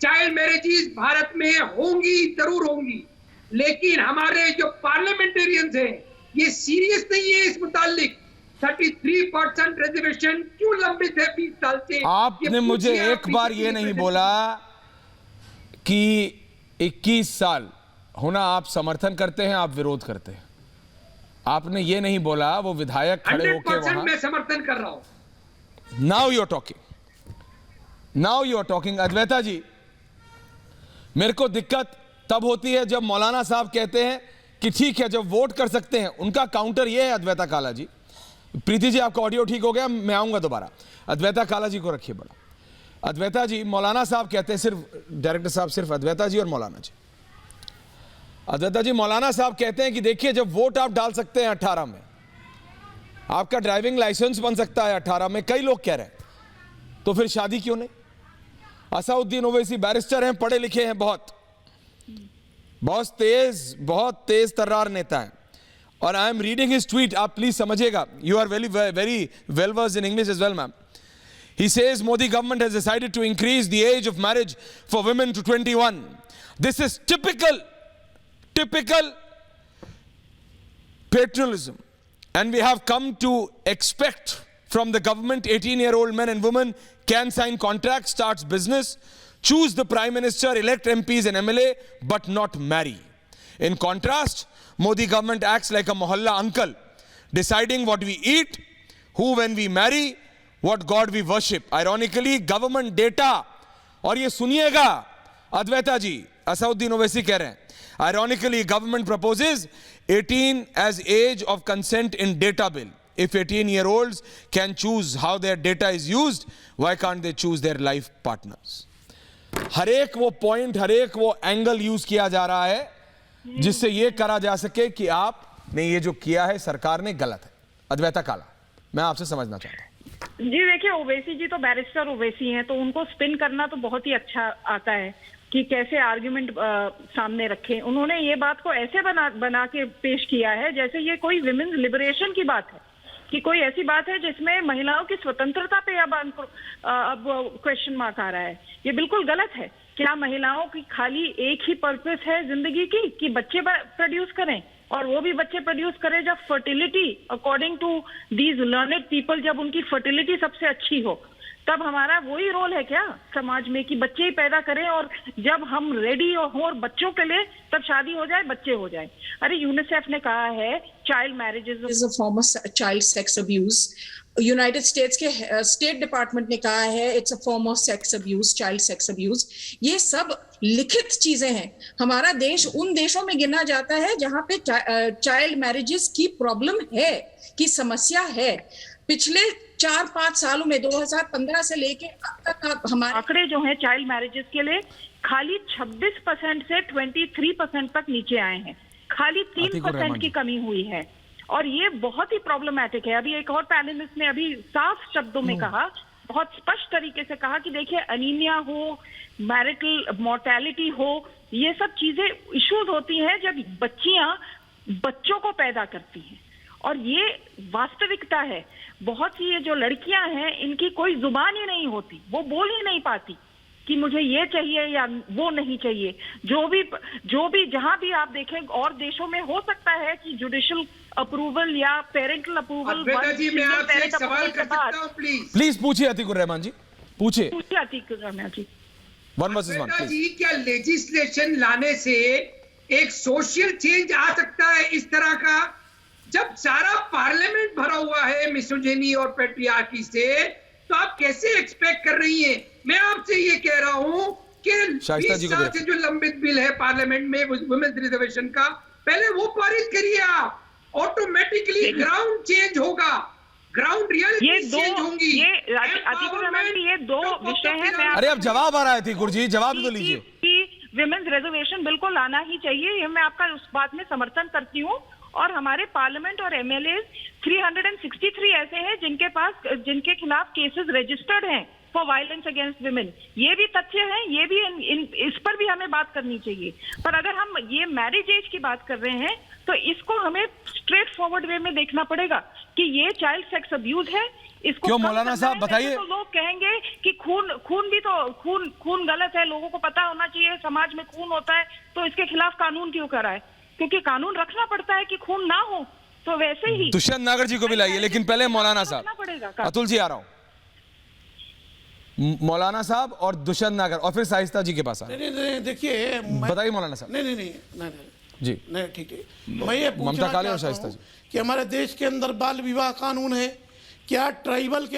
चाइल्ड मैरिजेस भारत में होंगी, जरूर होंगी, लेकिन हमारे जो पार्लियामेंटेरियंस हैं ये सीरियस नहीं है इस मुतालिक। 33% रिजर्वेशन क्यों लंबित है 20 साल से? आपने मुझे एक बार ये नहीं बोला कि 21 साल होना आप समर्थन करते हैं, आप विरोध करते हैं। आपने ये नहीं बोला, वो विधायक खड़े होकर 100% मैं समर्थन कर रहा हूं। Now you are talking. Advaita ji, मेरे को दिक्कत तब होती है जब मौलाना साहब कहते हैं कि ठीक है, जब वोट कर सकते हैं। उनका काउंटर ये है, अद्वैता काला जी, प्रीति जी आपका ऑडियो ठीक हो गया, मैं आऊंगा दोबारा। अद्वैता काला जी को रखिए बड़ा। अद्वैता जी, मौलाना साहब कहते हैं, सिर्फ डायरेक्टर साहब, सिर्फ अद्वैता जी और मौलाना जी। अद्वैता जी, मौलाना साहब कहते हैं कि देखिए, जब वोट आप डाल सकते हैं 18 में, आपका ड्राइविंग लाइसेंस बन सकता है 18 में, कई लोग कह रहे हैं, तो फिर शादी क्यों नहीं? असाउद्दीन ओवैसी बैरिस्टर हैं, पढ़े लिखे हैं, बहुत तेज तर्रार नेता है। और I am reading his tweet, आप प्लीज समझिएगा, you are very well versed in English as well ma'am. He says Modi government has decided to increase the age of marriage for women to 21. This is typical paternalism, and we have come to expect from the government 18-year-old men and women can sign contracts, starts business, choose the prime minister, elect MPs and MLA, but not marry. In contrast, Modi government acts like a mohalla uncle, deciding what we eat, who when we marry, what God we worship. Ironically, government data और ये सुनिएगा अद्वैता जी, असउद्दीन ओवैसी कह रहे हैं, ironically government proposes 18 as age of consent in data bill. If 18-year-olds can choose how their data is used, why can't they choose their life partners? हर एक वो पॉइंट, हर एक वो एंगल यूज किया जा रहा है जिससे ये करा जा सके कि आपने ये जो किया है सरकार ने गलत है। अद्वैता काला, मैं आपसे समझना चाहता हूं। जी देखिए, ओवैसी जी तो बैरिस्टर ओवैसी हैं, तो उनको स्पिन करना तो बहुत ही अच्छा आता है कि कैसे आर्ग्यूमेंट सामने रखें। उन्होंने ये बात को ऐसे बना के पेश किया है जैसे ये कोई विमेन्स लिबरेशन की बात है, कि कोई ऐसी बात है जिसमें महिलाओं की स्वतंत्रता पे अब क्वेश्चन मार्क आ रहा है। ये बिल्कुल गलत है। क्या महिलाओं की खाली एक ही पर्पस है जिंदगी की कि बच्चे प्रोड्यूस करें, और वो भी बच्चे प्रोड्यूस करें जब fertility according to these learned people, जब उनकी फर्टिलिटी सबसे अच्छी हो, तब हमारा वही रोल है क्या समाज में कि बच्चे ही पैदा करें, और जब हम रेडी हो और बच्चों के लिए तब शादी हो जाए, बच्चे हो जाए। अरे यूनिसेफ ने कहा है child marriages is a form of child sex abuse. United states के स्टेट डिपार्टमेंट ने कहा है it's a form of sex abuse, child sex abuse. ये सब लिखित चीजें हैं। हमारा देश उन देशों में गिना जाता है जहां पे चाइल्ड मैरिजेस की प्रॉब्लम है, की समस्या है। पिछले 4-5 सालों में 2015 से लेके अब तक हमारे आंकड़े जो हैं चाइल्ड मैरिजेस के लिए खाली 26% से 23% तक नीचे आए हैं। खाली 3% की कमी हुई है, और ये बहुत ही प्रॉब्लमेटिक है। अभी एक और पैनलिस्ट ने अभी साफ शब्दों में कहा, बहुत स्पष्ट तरीके से कहा कि देखिए अनीमिया हो, मैरिटल मोर्टेलिटी हो, ये सब चीजें इश्यूज होती हैं जब बच्चियां बच्चों को पैदा करती हैं, और ये वास्तविकता है। बहुत सी ये जो लड़कियां हैं इनकी कोई जुबान ही नहीं होती, वो बोल ही नहीं पाती कि मुझे ये चाहिए या वो नहीं चाहिए। जो भी जहां भी आप देखें और देशों में हो सकता है कि जुडिशियल अप्रूवल या पेरेंटल अप्रूवल। जी मैं आपसे एक सवाल कर सकता हूं प्लीज पूछिए अतीकुर रहमान जी, पूछिए अतीकुर रहमान जी। 1 वर्सेस 1 जी, क्या लेजिस्लेशन लाने से एक सोशल चेंज आ सकता है इस तरह का, जब सारा पार्लियामेंट भरा हुआ है मिसोजिनी और पेट्रियार्की से, तो आप कैसे एक्सपेक्ट कर रही हैं? मैं आपसे ये कह रहा हूं कि 20 साल से जो लंबित बिल है पार्लियामेंट में वुमेन्स रिजर्वेशन का, पहले वो पारित करिए आप, ऑटोमेटिकली ग्राउंड चेंज होगा, ग्राउंड रियलिटी चेंज होंगी। ये दो विषय हैं। अरे अब जवाब आ रहा है अतीकुर जी, जवाब तो लीजिए। विमेन्स रिजर्वेशन बिल्कुल लाना ही चाहिए, ये मैं आपका उस बात में समर्थन करती हूँ। और हमारे पार्लियामेंट और एमएलए 363 ऐसे हैं जिनके खिलाफ केसेस रजिस्टर्ड हैं फॉर वायलेंस अगेंस्ट विमेन। ये भी तथ्य है, ये भी इस पर भी हमें बात करनी चाहिए। पर अगर हम ये मैरिज एज की बात कर रहे हैं तो इसको हमें स्ट्रेट फॉरवर्ड वे में देखना पड़ेगा कि ये चाइल्ड सेक्स अब्यूज है। इसको क्यों मौलाना साहब बताइए। तो लोग कहेंगे कि खून गलत है, लोगों को पता होना चाहिए समाज में खून होता है, तो इसके खिलाफ कानून क्यों करा है? क्योंकि कानून रखना पड़ता है कि खून ना हो। तो वैसे ही दुष्यंत नागर जी को भी लाइए, लेकिन पहले मौलाना साहब। अतुल जी आ रहा हूं, मौलाना साहब और दुष्यंत नागर, और फिर शाइस्ता जी के पास आ रहा हूं। नहीं देखिए, बताइए मौलाना साहब। नहीं जी नहीं, ठीक है। मैं ये ममता काले और शाइस्ता जी कि हमारे देश के अंदर बाल विवाह कानून है क्या? ट्राइबल के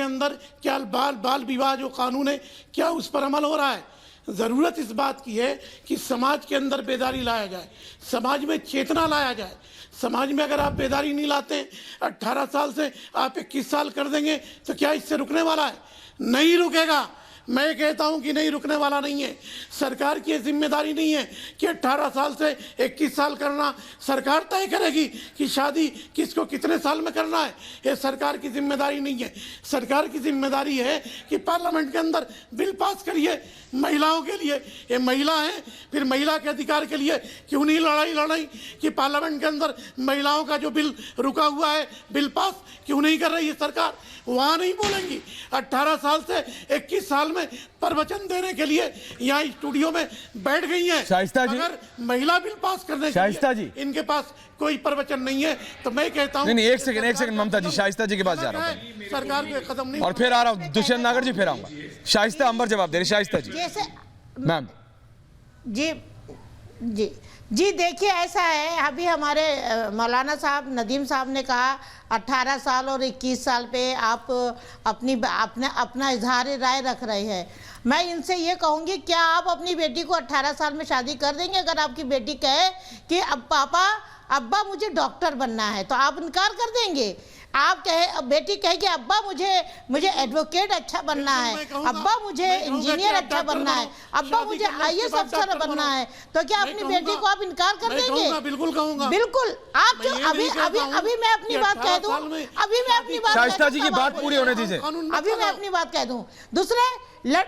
अंदर क्या बाल विवाह जो कानून है क्या उस पर अमल हो रहा है? ज़रूरत इस बात की है कि समाज के अंदर बेदारी लाया जाए, समाज में चेतना लाया जाए। समाज में अगर आप बेदारी नहीं लाते, 18 साल से आप 21 साल कर देंगे तो क्या इससे रुकने वाला है? नहीं रुकेगा। मैं कहता हूं कि नहीं, रुकने वाला नहीं है। सरकार की जिम्मेदारी नहीं है कि 18 साल से 21 साल करना, सरकार तय करेगी कि शादी किसको कितने साल में करना है। ये सरकार की जिम्मेदारी नहीं है। सरकार की जिम्मेदारी है कि पार्लियामेंट के अंदर बिल पास करिए महिलाओं के लिए। ये महिला है, फिर महिला के अधिकार के लिए क्यों नहीं लड़ाई कि पार्लियामेंट के अंदर महिलाओं का जो बिल रुका हुआ है, बिल पास क्यों नहीं कर रही है सरकार? वहाँ नहीं बोलेंगी। 18 साल से 21 साल में प्रवचन देने के लिए यहाँ स्टूडियो में बैठ गई हैं। शाइस्ता जी, अगर महिला बिल पास करने के लिए इनके पास कोई प्रवचन नहीं है तो मैं कहता हूँ। नहीं, एक सेकंड ममता जी, शाइस्ता जी के पास जा रहा हूँ, सरकार के कदम नहीं, और फिर आ रहा हूँ दुष्यंत नागर जी, फिर आऊंगा। शाइस्ता अंबर जवाब दे रही। शाइस्ता जी जैसे मैम जी जी जी, देखिए ऐसा है, अभी हमारे मौलाना साहब नदीम साहब ने कहा 18 साल और 21 साल पे आप अपना इजहार राय रख रहे हैं। मैं इनसे ये कहूँगी, क्या आप अपनी बेटी को 18 साल में शादी कर देंगे? अगर आपकी बेटी कहे कि अब अब्बा मुझे डॉक्टर बनना है, तो आप इनकार कर देंगे? आप कहे, बेटी कहे कि अब्बा मुझे एडवोकेट अच्छा बनना है, अब्बा मुझे इंजीनियर अच्छा बनना है, अब्बा मुझे IAS अफसर बनना है, तो क्या अपनी बेटी को आप इनकार कर देंगे? बिल्कुल कहूंगा, बिल्कुल। आप जो अभी मैं अपनी बात कह दूं, अभी मैं अपनी बात, शाइस्ता जी की बात पूरी होने दीजिए। अभी मैं अपनी बात कह दूं, दूसरे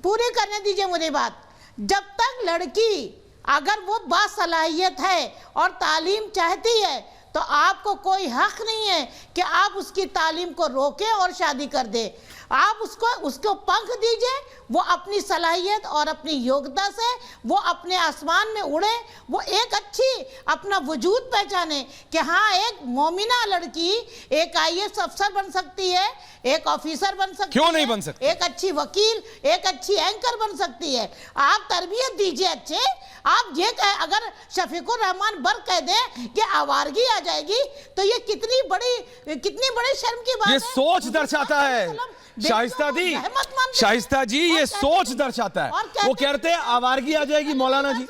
पूरी करने दीजिए मुझे बात। जब तक लड़की अगर वो बासलाहियत है और तालीम चाहती है, तो आपको कोई हक नहीं है कि आप उसकी तालीम को रोकें और शादी कर दें। आप उसको पंख दीजिए, वो अपनी सलाहियत और अपनी योग्यता से वो अपने आसमान में उड़े, वो एक अच्छी अपना वजूद पहचाने कि हाँ, एक मोमिना लड़की एक IAS अफसर बन सकती है, एक ऑफिसर बन सकती है, क्यों नहीं बन सकती? एक अच्छी वकील, एक अच्छी एंकर बन सकती है। आप तरबियत दीजिए अच्छे। आप ये कह, अगर शफीकुर रहमान बर कह दे कि आवारगी आ जाएगी, तो ये कितनी बड़ी शर्म की बात है। ये सोच दर्शाता है शाइस्ता जी, ये सोच दर्शाता है। वो कहते हैं आवारगी आ जाएगी। मौलाना जी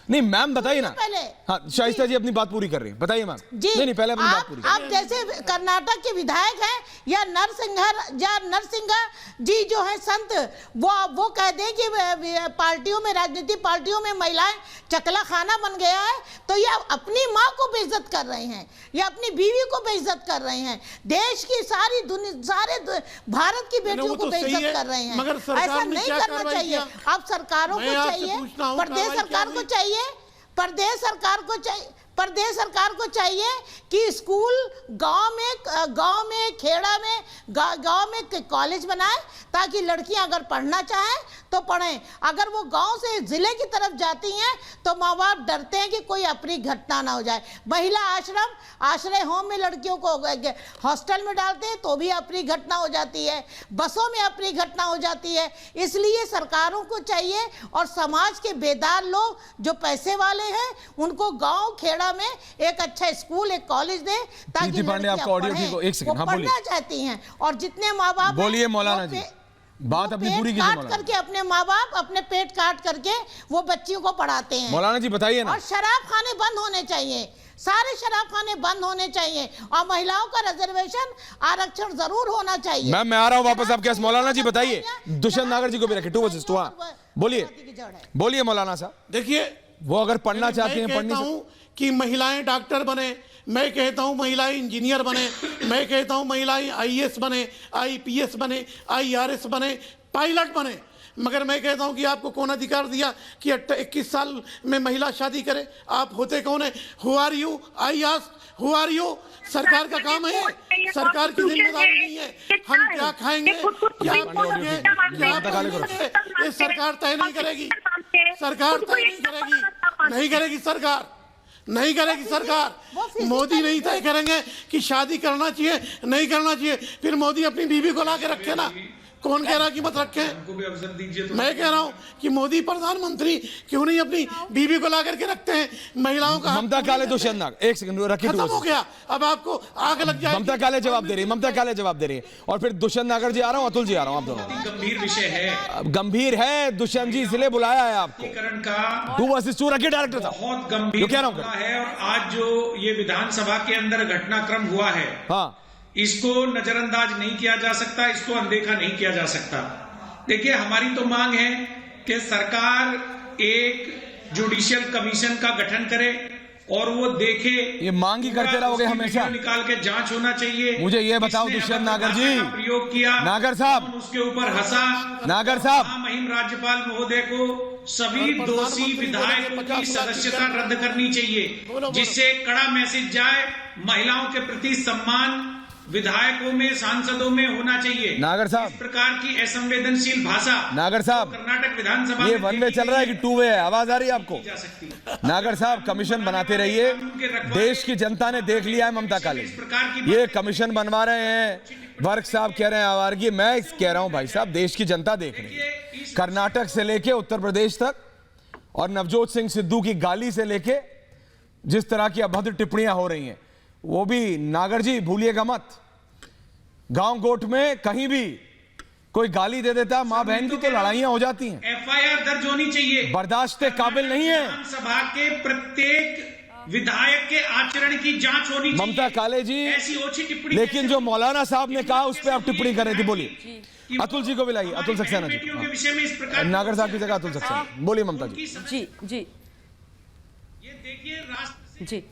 नहीं, मैम बताइए ना। हाँ, शाइस्ता जी अपनी बात पूरी कर रही है, बताइए मैम। नहीं, पहले अपनी बात पूरी। आप जैसे कर्नाटक के विधायक हैं या नरसिंह जी जो है संत, वो कह दें कि पार्टियों में, राजनीतिक पार्टियों में महिलाएं चकला खाना बन गया है, तो ये अपनी माँ को बेइज्जत कर रहे हैं, या अपनी बीवी को बेइज्जत कर रहे हैं, देश की सारे भारत की बेटियों को बेइज्जत कर रहे हैं। ऐसा नहीं करना चाहिए। अब सरकारों को चाहिए, प्रदेश सरकार को चाहिए, प्रदेश सरकार को चाहिए कि स्कूल गांव में खेड़ा में गांव में कॉलेज बनाए, ताकि लड़कियां अगर पढ़ना चाहें तो पढ़ें। अगर वो गांव से जिले की तरफ जाती हैं तो माँ बाप डरते हैं कि कोई अप्रिय घटना ना हो जाए। महिला आश्रय होम में लड़कियों को हॉस्टल में डालते हैं तो भी अप्रिय घटना हो जाती है, बसों में अप्रिय घटना हो जाती है। इसलिए सरकारों को चाहिए और समाज के बेदार लोग जो पैसे वाले हैं, उनको गाँव खेड़ा में एक अच्छा स्कूल, एक कॉलेज दे, ताकि पढ़ना चाहती हैं। और जितने माँ बाप, बोलिए मौलाना जी, बात अपनी पूरी कीजिए। काट करके अपने माँ बाप अपने पेट काट करके वो बच्चियों को पढ़ाते हैं। मौलाना जी बताइए ना। और शराब खाने बंद होने चाहिए, सारे शराब खाने बंद होने चाहिए, और महिलाओं का रिजर्वेशन आरक्षण जरूर होना चाहिए। मैं आ रहा हूँ वापस आपके पास। मौलाना जी बताइए, दुष्यंत नागर जी को भी रखे 2 वर्सेस 2। बोलिए मौलाना साहब। देखिए, वो अगर पढ़ना चाहती हैं, पढ़नी कि महिलाएं डॉक्टर बने, मैं कहता हूं महिलाएं इंजीनियर बने, मैं कहता हूं महिलाएं IAS बने, IPS बने, IRS बने, पायलट बने, मगर मैं कहता हूं कि आपको कौन अधिकार दिया कि 21 साल में महिला शादी करे? आप होते कौन है? Who are you? I ask, who are you? सरकार का काम है, सरकार की जिम्मेदारी नहीं है। हम क्या खाएंगे, क्या पिएंगे, क्या करेंगे, ये सरकार तय नहीं करेगी। सरकार तय नहीं करेगी सरकार नहीं करेगी सरकार। मोदी नहीं तय करेंगे कि शादी करना चाहिए नहीं करना चाहिए, फिर मोदी अपनी बीवी को ला के रखे ना। कौन कह रहा कि मत रखे? मैं कह रहा हूं कि मोदी प्रधानमंत्री क्यों नहीं अपनी बीवी को ला करके रखते हैं? महिलाओं का ममता काले दुष्यंत नागर, एक सेकंड रखिए, खत्म हो गया, अब आपको आग लग जाएगी। ममता काले जवाब दे रही है, और फिर दुष्यंत नागर जी आ रहा हूं, अतुल जी आ रहा हूं। आप दोनों गंभीर विषय है, गंभीर है दुष्यंत जी, इसलिए बुलाया है आपको। 2 वर्सेस 2 रखिए डायरेक्टर साहब। बहुत गंभीर है, और आज जो ये विधानसभा के अंदर घटनाक्रम हुआ है, हाँ, इसको नजरअंदाज नहीं किया जा सकता, इसको अनदेखा नहीं किया जा सकता। देखिए, हमारी तो मांग है कि सरकार एक जुडिशियल कमीशन का गठन करे और वो देखे। ये मांग ही करते रहोगे हमेशा? निकाल के जांच होना चाहिए। मुझे ये बताओ दुष्यंत नागर जी, प्रयोग किया नागर साहब, उसके ऊपर हंसा नागर साहब, महिम राज्यपाल महोदय को सभी दोषी विधायकों की सदस्यता रद्द करनी चाहिए, जिससे कड़ा मैसेज जाए, महिलाओं के प्रति सम्मान विधायकों में, सांसदों में होना चाहिए। नागर साहब, इस प्रकार की असंवेदनशील भाषा, नागर साहब, कर्नाटक विधानसभा ये 1 वे चल रहा है कि 2 वे है? आवाज आ रही है आपको? नागर साहब, कमीशन बनाते रहिए, देश की जनता ने देख लिया है ममता काले, ये कमीशन बनवा रहे हैं। वर्क साहब कह रहे हैं आवारगी, मैं कह रहा हूं भाई साहब, देश की जनता देख रही है। कर्नाटक से लेके उत्तर प्रदेश तक और नवजोत सिंह सिद्धू की गाली से लेके जिस तरह की अभद्र टिप्पणियां हो रही हैं, वो भी नागर जी भूलिएगा मत, गांव गोठ में कहीं भी कोई गाली दे देता, मां बहन की तो लड़ाइयां हो जाती हैं। एफआईआर दर्ज होनी चाहिए। बर्दाश्त के काबिल नहीं है। विधानसभा के प्रत्येक विधायक के आचरण की जांच होनी चाहिए। ममता काले जी, ऐसी ओछी टिप्पणी, लेकिन जो मौलाना साहब ने कहा उस पर आप टिप्पणी कर रही थी, बोलिए। अतुल जी को भी लाइए, अतुल सक्सेना जी, के विषय में इस प्रकार नागर साहब की जगह अतुल सक्सेना, बोलिए ममता जी। जी जी, ये देखिए राष्ट्र जी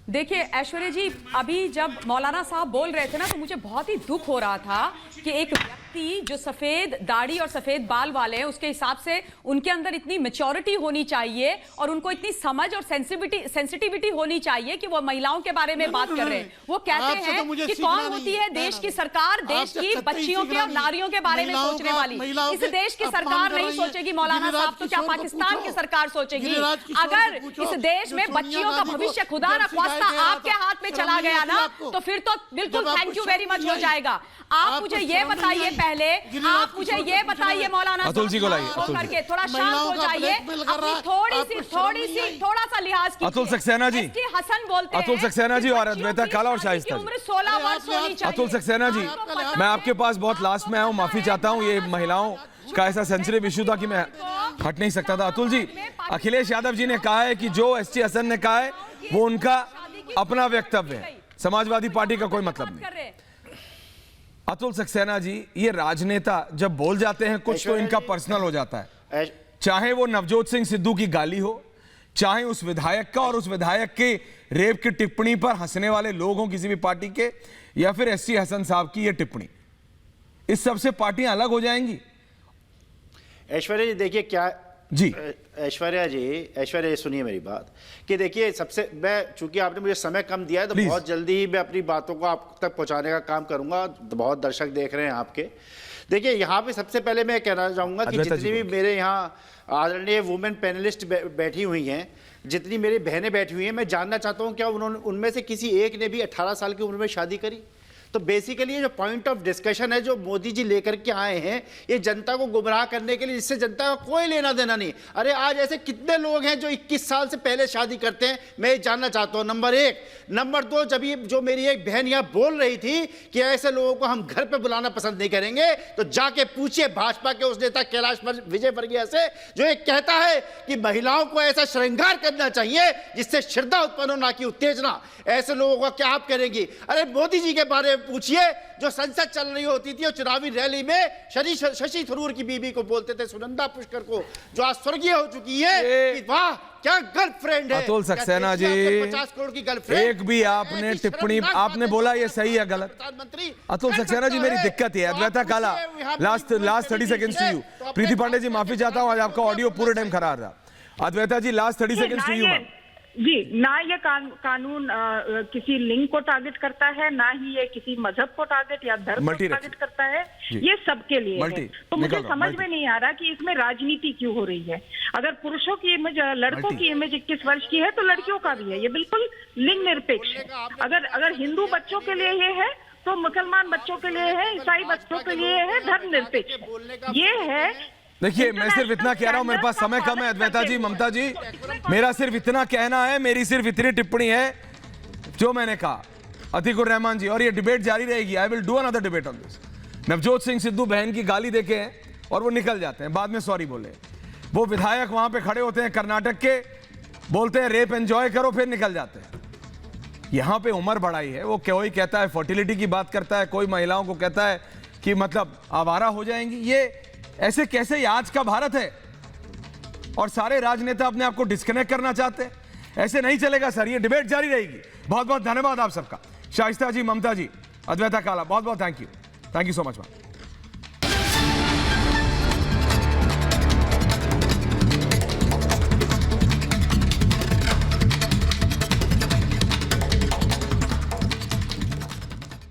देखिए ऐश्वर्या जी, अभी जब मौलाना साहब बोल रहे थे ना, तो मुझे बहुत ही दुख हो रहा था कि एक व्यक्ति जो सफेद दाढ़ी और सफेद बाल वाले हैं, उसके हिसाब से उनके अंदर इतनी मैच्योरिटी होनी चाहिए और उनको इतनी समझ और सेंसिटिविटी होनी चाहिए कि वो महिलाओं के बारे में बात कर रहे हैं। वो कहते हैं कि कौन होती है देश की सरकार, देश की बच्चियों के और नारियों के बारे में सोचने वाली। इस देश की सरकार नहीं सोचेगी मौलाना साहब, तो क्या पाकिस्तान की सरकार सोचेगी? अगर इस देश में बच्चियों का भविष्य खुदा न ख्वास्ता आपके हाथ में चला गया ना, तो फिर तो बिल्कुल थैंक यू वेरी मच हो जाएगा। आप मुझे ये बताइए पहले, आप मुझे ये बताइए मौलाना अतुल जी को लाइए, करके थोड़ा शांत हो जाइए, अपनी थोड़ा सा लिहाज कीजिए। अतुल सक्सेना जी, हसन बोलते हैं, अतुल सक्सेना जी और अद्वैता काला और शाइस्ता जी। उम्र 16 वर्ष होनी चाहिए। अतुल सक्सेना जी, मैं आपके पास बहुत लास्ट में आया हूं, माफी चाहता हूं, ये महिलाओं का ऐसा सेंसिटिव इशू था कि मैं हट नहीं सकता था। अतुल जी, अखिलेश यादव जी ने कहा है कि जो एसटी हसन ने कहा है वो उनका अपना वक्तव्य है, समाजवादी पार्टी का कोई मतलब नहीं। अतुल सक्सेना जी, ये राजनेता जब बोल जाते हैं कुछ तो इनका पर्सनल हो जाता है, चाहे वो नवजोत सिंह सिद्धू की गाली हो, चाहे उस विधायक का और उस विधायक के रेप की टिप्पणी पर हंसने वाले लोग हों किसी भी पार्टी के, या फिर एसटी हसन साहब की ये टिप्पणी, इस सबसे पार्टियां अलग हो जाएंगी। ऐश्वर्या जी देखिए क्या जी, ऐश्वर्या जी सुनिए मेरी बात कि देखिए, सबसे मैं चूंकि आपने मुझे समय कम दिया है तो बहुत जल्दी ही मैं अपनी बातों को आप तक पहुंचाने का काम करूंगा। बहुत दर्शक देख रहे हैं आपके। देखिए यहाँ पे सबसे पहले मैं कहना चाहूंगा कि जितनी भी मेरे यहाँ आदरणीय वुमेन पैनलिस्ट बैठी हुई हैं, जितनी मेरी बहनें बैठी हुई हैं, मैं जानना चाहता हूँ क्या उन्होंने उनमें से किसी एक ने भी 18 साल की उम्र में शादी करी? तो बेसिकली ये जो पॉइंट ऑफ डिस्कशन है जो मोदी जी लेकर के आए हैं, ये जनता को गुमराह करने के लिए, जिससे जनता का कोई लेना देना नहीं। अरे आज ऐसे कितने लोग हैं जो 21 साल से पहले शादी करते हैं, मैं ये जानना चाहता हूँ, नंबर 1। नंबर 2, जब ये जो मेरी एक बहन यहाँ बोल रही थी कि ऐसे लोगों को हम घर पे बुलाना पसंद नहीं करेंगे, तो जाके पूछिए भाजपा के उस नेता कैलाश विजयवर्गीय से, जो एक कहता है कि महिलाओं को ऐसा श्रृंगार करना चाहिए जिससे श्रद्धा उत्पन्न हो, ना कि उत्तेजना। ऐसे लोगों का क्या आप करेंगी? अरे मोदी जी के बारे में पूछिए, जो संसद चल रही होती थी और चुनावी रैली में शशि थरूर की बीबी को बोलते थे, सुनंदा पुष्कर को, जो आज स्वर्गीय हो चुकी है, कि वाह क्या गर्लफ्रेंड है। अतुल सक्सेना जी, 50 करोड़ की गर्लफ्रेंड, एक भी आपने टिप्पणी आपने बोला ये सही है गलत? अतुल सक्सेना जी, मेरी दिक्कत है, अद्वैता काला, लास्ट 30 सेकंड्स टू यू। प्रीति पांडे जी, माफी चाहता हूं, आज आपका ऑडियो पूरे टाइम खराब रहा। अद्वैता जी, लास्ट 30 सेकंड्स टू यू। जी, ना ये कानून किसी लिंग को टारगेट करता है, ना ही ये किसी मजहब को टारगेट या धर्म को टारगेट करता है, ये सबके लिए है। तो मुझे समझ में नहीं आ रहा कि इसमें राजनीति क्यों हो रही है। अगर पुरुषों की इमेज, लड़कों की इमेज 21 वर्ष की है, तो लड़कियों का भी है, ये बिल्कुल लिंग निरपेक्ष है। अगर हिंदू बच्चों के लिए ये है, तो मुसलमान बच्चों के लिए है, ईसाई बच्चों के लिए है, धर्म निरपेक्ष ये है। देखिए, मैं सिर्फ इतना कह रहा हूं, मेरे पास समय कम है। अद्वैता जी, ममता जी, मेरा सिर्फ इतना कहना है, मेरी सिर्फ इतनी टिप्पणी है जो मैंने कहा। अतीकुर रहमान जी, और ये डिबेट जारी रहेगी, I will do another debate on this. Navjot Singh Sidhu बहन की गाली देके हैं और वो निकल जाते हैं, बाद में सॉरी बोले। वो विधायक वहां पे खड़े होते हैं कर्नाटक के, बोलते हैं रेप एंजॉय करो, फिर निकल जाते हैं। यहां पे उम्र बढ़ाई है, वो कोई कहता है फर्टिलिटी की बात करता है, कोई महिलाओं को कहता है कि मतलब आवारा हो जाएंगी। ये ऐसे कैसे? आज का भारत है और सारे राजनेता अपने आप को डिस्कनेक्ट करना चाहते हैं, ऐसे नहीं चलेगा सर। ये डिबेट जारी रहेगी। बहुत बहुत धन्यवाद आप सबका। शाइस्ता जी, ममता जी, अद्वैता काला, बहुत बहुत thank you so much ma'am.